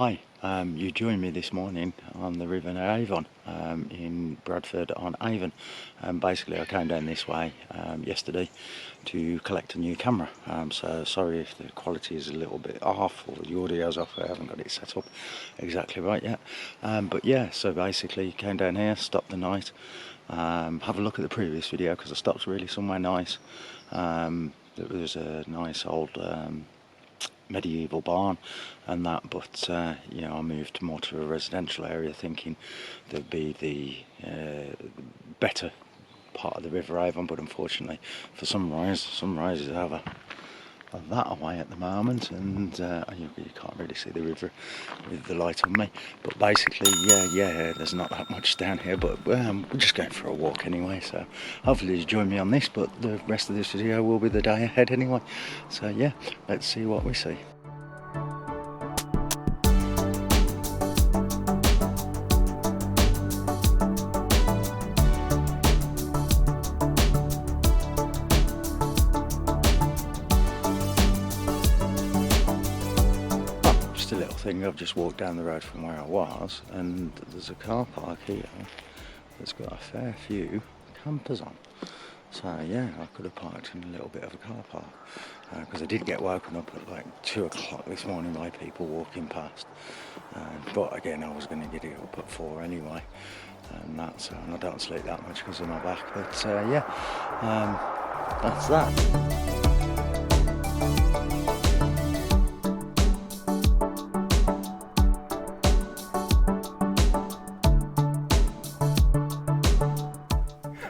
Hi, you joined me this morning on the River Avon in Bradford on Avon. Basically I came down this way yesterday to collect a new camera, so sorry if the quality is a little bit off or the audio's off. I haven't got it set up exactly right yet, but yeah, so basically came down here, stopped the night, have a look at the previous video because I stopped really somewhere nice. There was a nice old medieval barn and that, but you know, I moved more to a residential area thinking there'd be the better part of the River Avon, but unfortunately for sunrise is over that away at the moment, and you can't really see the river with the light on me, but basically yeah there's not that much down here, but we're just going for a walk anyway, so hopefully you join me on this, but the rest of this video will be the day ahead anyway, so yeah, let's see what we see. A little thing, I've just walked down the road from where I was and there's a car park here that's got a fair few campers on, so yeah, I could have parked in a little bit of a car park because I did get woken up at like 2 o'clock this morning by people walking past, but again I was going to get it up at 4 anyway, and I don't sleep that much because of my back, but yeah, that's that.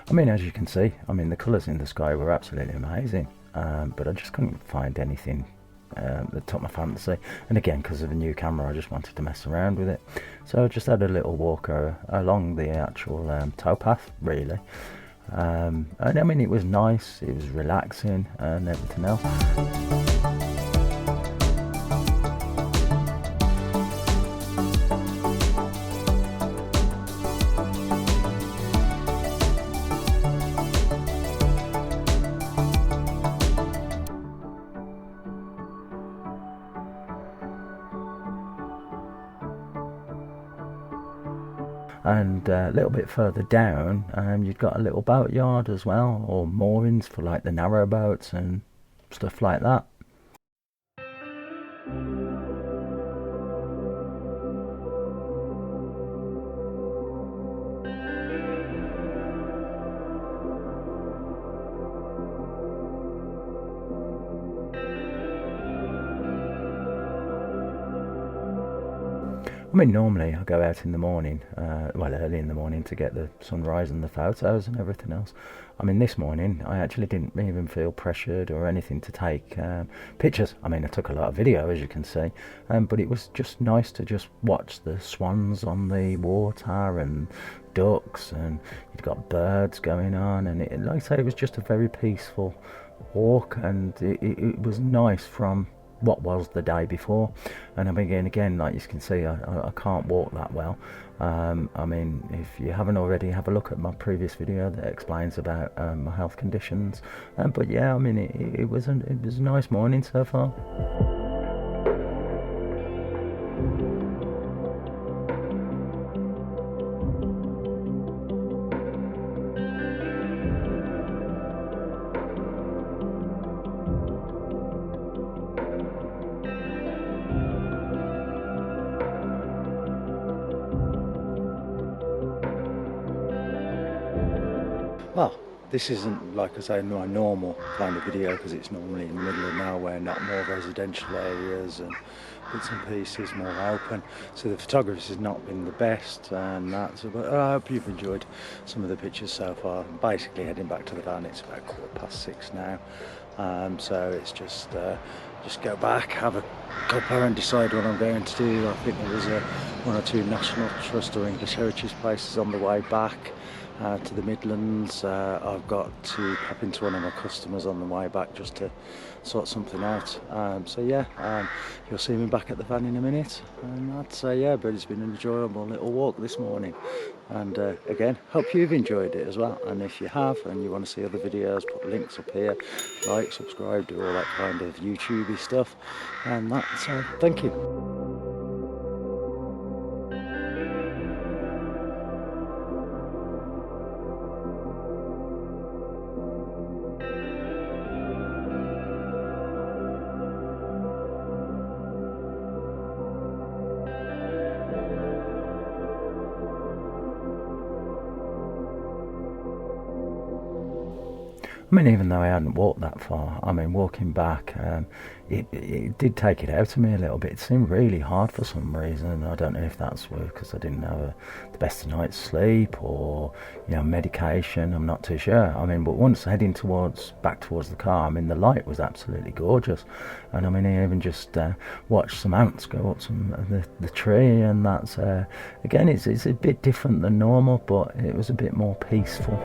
I mean, as you can see, I mean, the colours in the sky were absolutely amazing, but I just couldn't find anything that took my fancy, and again, because of a new camera, I just wanted to mess around with it, so I just had a little walk along the actual towpath, really, and I mean, it was nice, it was relaxing and everything else. And a little bit further down, you've got a little boat yard as well, or moorings for like the narrow boats and stuff like that. I mean, normally I go out in the morning, well, early in the morning, to get the sunrise and the photos and everything else. I mean, this morning I actually didn't even feel pressured or anything to take pictures. I mean, I took a lot of video, as you can see, but it was just nice to just watch the swans on the water and ducks, and you've got birds going on, and it, like I say, it was just a very peaceful walk, and it was nice from what was the day before. And I mean, again, like you can see, I can't walk that well. I mean, if you haven't already, have a look at my previous video that explains about my health conditions, but yeah, I mean, it was a nice morning so far. Well, this isn't, like I say, my normal kind of video because it's normally in the middle of nowhere, not more residential areas and bits and pieces, more open. So the photography has not been the best, and that's. But I hope you've enjoyed some of the pictures so far. I'm basically heading back to the van. It's about 6:15 now, so it's just go back, have a cuppa and decide what I'm going to do. I think there was one or two National Trust or English Heritage places on the way back to the Midlands. I've got to pop into one of my customers on the way back just to sort something out. So yeah, you'll see me back at the van in a minute, and I'd say yeah, but it's been an enjoyable little walk this morning, and again, hope you've enjoyed it as well, and if you have and you want to see other videos, put links up here, like, subscribe, do all that kind of YouTubey stuff, and that's thank you. I mean, even though I hadn't walked that far, I mean, walking back, it did take it out of me a little bit. It seemed really hard for some reason. I don't know if that's because I didn't have the best of night's sleep or, medication. I'm not too sure. I mean, but once heading back towards the car, I mean, the light was absolutely gorgeous. And I mean, I even just watched some ants go up the tree, and that's, again, it's a bit different than normal, but it was a bit more peaceful.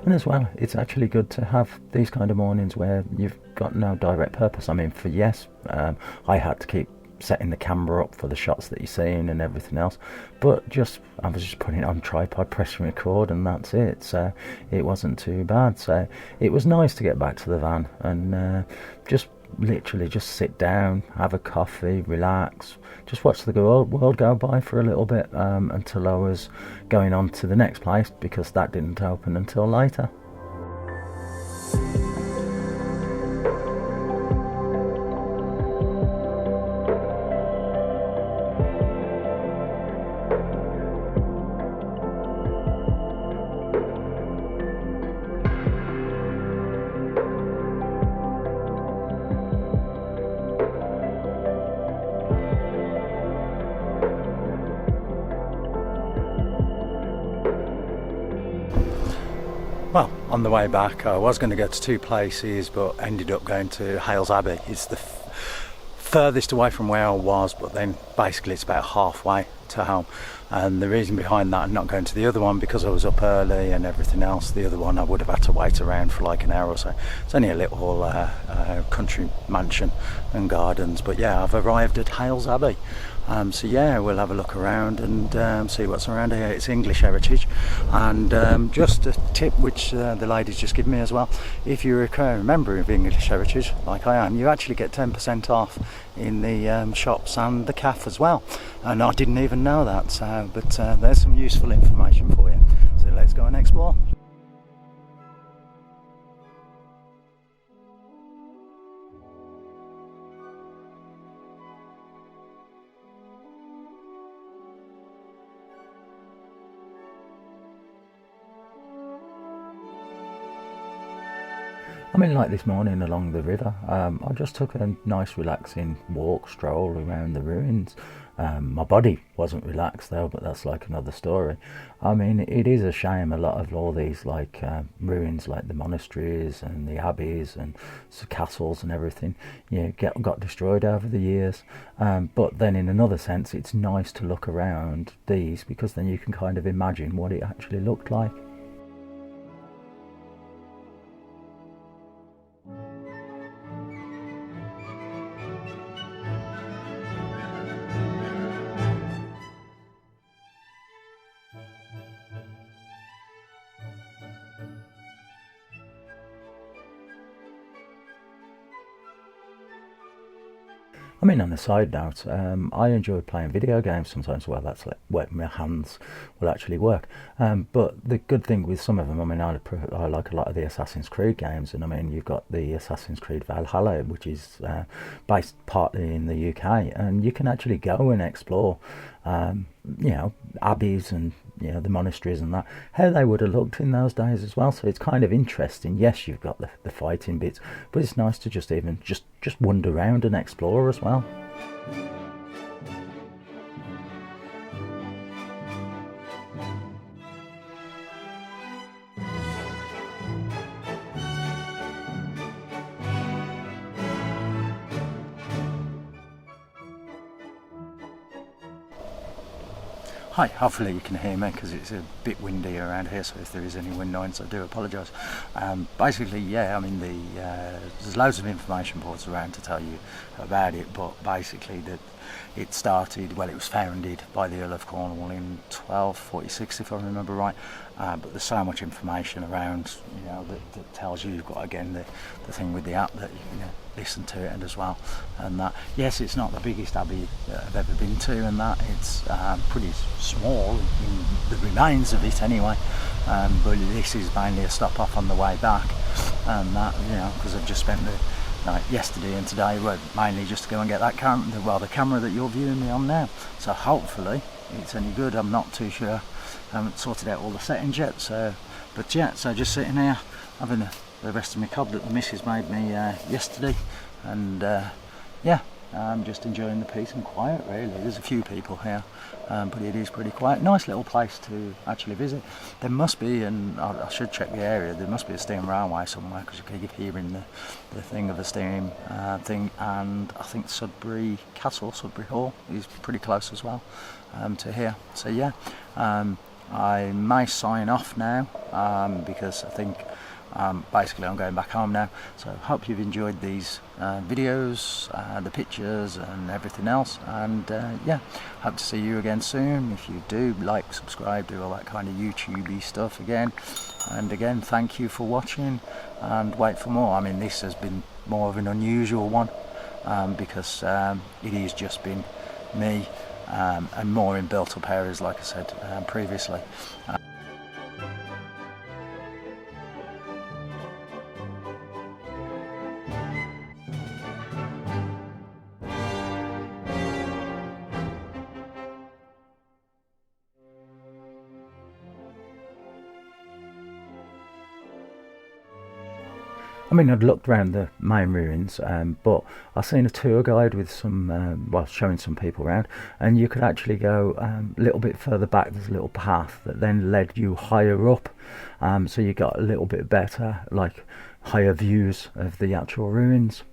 And as well, it's actually good to have these kind of mornings where you've got no direct purpose. I mean, I had to keep setting the camera up for the shots that you're seeing and everything else, but I was just putting it on tripod, pressing record, and that's it. So it wasn't too bad. So it was nice to get back to the van and literally just sit down, have a coffee, relax, just watch the world go by for a little bit until I was going on to the next place, because that didn't open until later. Well, on the way back, I was going to go to two places, but ended up going to Hailes Abbey. It's the furthest away from where I was, but then basically it's about halfway to home. And the reason behind that, I'm not going to the other one, because I was up early and everything else. The other one I would have had to wait around for like an hour or so. It's only a little country mansion and gardens, but yeah, I've arrived at Hailes Abbey. So yeah, we'll have a look around and see what's around here. It's English heritage, and just a tip which the lady's just given me as well: if you're a member of English heritage like I am, you actually get 10% off in the shops and the cafe as well, and I didn't even know that. But there's some useful information for you, so let's go and explore. I mean, like this morning along the river, I just took a nice relaxing stroll around the ruins. My body wasn't relaxed though, but that's like another story. I mean, it is a shame a lot of all these ruins, like the monasteries and the abbeys and castles and everything, got destroyed over the years. But then in another sense, it's nice to look around these, because then you can kind of imagine what it actually looked like. I mean, on a side note, I enjoy playing video games sometimes. Well, that's like where my hands will actually work. But the good thing with some of them, I mean, I like a lot of the Assassin's Creed games, and I mean, you've got the Assassin's Creed Valhalla, which is based partly in the UK, and you can actually go and explore, abbeys and the monasteries and that, how they would have looked in those days as well. So it's kind of interesting. Yes, you've got the fighting bits, but it's nice to just wander around and explore as well. Hi, hopefully you can hear me, because it's a bit windy around here, so if there is any wind noise I do apologise. Basically, yeah, I mean, there's loads of information boards around to tell you about it, but basically that it was founded by the Earl of Cornwall in 1246, if I remember right, but there's so much information around, that tells you. You've got, again, the thing with the app that you can listen to it and as well, and that, yes, it's not the biggest abbey that I've ever been to, and that it's pretty small in the remains of it anyway, but this is mainly a stop off on the way back, and that, because I've just spent like yesterday and today were mainly just to go and get that the camera that you're viewing me on now. So hopefully it's any good. I'm not too sure. I haven't sorted out all the settings yet. So just sitting here having the rest of my cob that the missus made me yesterday, and I'm just enjoying the peace and quiet really. There's a few people here, but it is pretty quiet. Nice little place to actually visit. There must be, and I should check the area, there must be a steam railway somewhere, because you keep hearing the thing of the steam thing. And I think Sudbury Castle, Sudbury Hall is pretty close as well to here. So yeah, I may sign off now because I think basically I'm going back home now. So hope you've enjoyed these videos, the pictures and everything else, and hope to see you again soon. If you do, like, subscribe, do all that kind of YouTubey stuff again. And again, thank you for watching, and wait for more. I mean, this has been more of an unusual one because it has just been me and more in built up areas, like I said previously. I mean, I'd looked around the main ruins, but I've seen a tour guide with some, showing some people around, and you could actually go a little bit further back. There's a little path that then led you higher up, so you got a little bit better, like higher views of the actual ruins.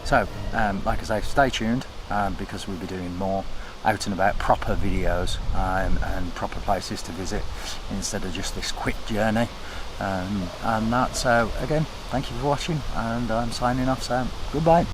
So, like I say, stay tuned because we'll be doing more out and about proper videos and proper places to visit instead of just this quick journey. And that, so again, thank you for watching, and I'm signing off, so goodbye.